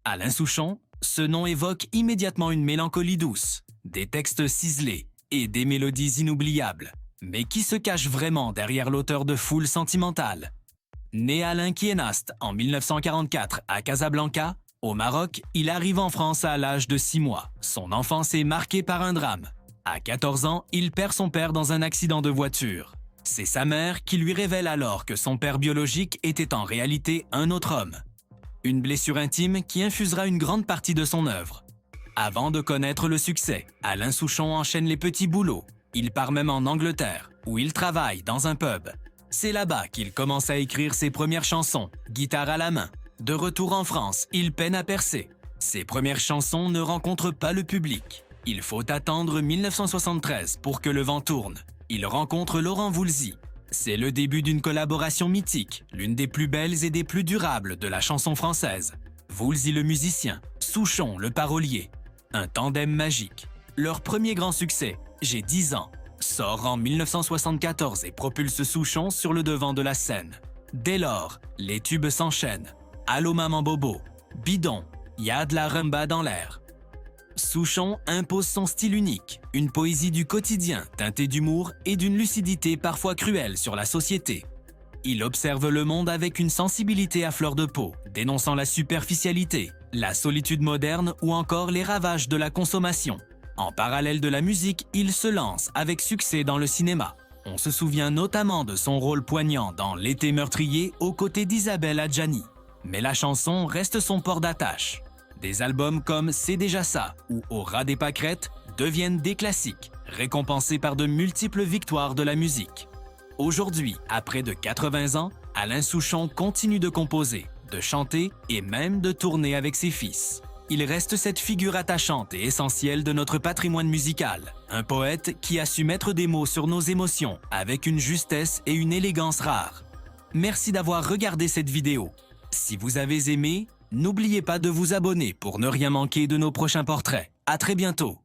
Alain Souchon, ce nom évoque immédiatement une mélancolie douce, des textes ciselés et des mélodies inoubliables. Mais qui se cache vraiment derrière l'auteur de Foule sentimentale? Né à Kienast en 1944 à Casablanca, au Maroc, il arrive en France à l'âge de 6 mois. Son enfance est marquée par un drame. À 14 ans, il perd son père dans un accident de voiture. C'est sa mère qui lui révèle alors que son père biologique était en réalité un autre homme. Une blessure intime qui infusera une grande partie de son œuvre. Avant de connaître le succès, Alain Souchon enchaîne les petits boulots. Il part même en Angleterre, où il travaille dans un pub. C'est là-bas qu'il commence à écrire ses premières chansons, guitare à la main. De retour en France, il peine à percer. Ses premières chansons ne rencontrent pas le public. Il faut attendre 1973 pour que le vent tourne. Il rencontre Laurent Voulzy. C'est le début d'une collaboration mythique, l'une des plus belles et des plus durables de la chanson française. Voulzy le musicien, Souchon le parolier. Un tandem magique. Leur premier grand succès, J'ai 10 ans, sort en 1974 et propulse Souchon sur le devant de la scène. Dès lors, les tubes s'enchaînent. Allô maman bobo, Bidon, Y'a de la rumba dans l'air. Souchon impose son style unique, une poésie du quotidien teintée d'humour et d'une lucidité parfois cruelle sur la société. Il observe le monde avec une sensibilité à fleur de peau, dénonçant la superficialité, la solitude moderne ou encore les ravages de la consommation. En parallèle de la musique, il se lance avec succès dans le cinéma. On se souvient notamment de son rôle poignant dans L'été meurtrier aux côtés d'Isabelle Adjani. Mais la chanson reste son port d'attache. Des albums comme C'est déjà ça ou Au ras des pâquerettes deviennent des classiques, récompensés par de multiples victoires de la musique. Aujourd'hui, à près de 80 ans, Alain Souchon continue de composer, de chanter et même de tourner avec ses fils. Il reste cette figure attachante et essentielle de notre patrimoine musical, un poète qui a su mettre des mots sur nos émotions avec une justesse et une élégance rares. Merci d'avoir regardé cette vidéo. Si vous avez aimé, n'oubliez pas de vous abonner pour ne rien manquer de nos prochains portraits. À très bientôt!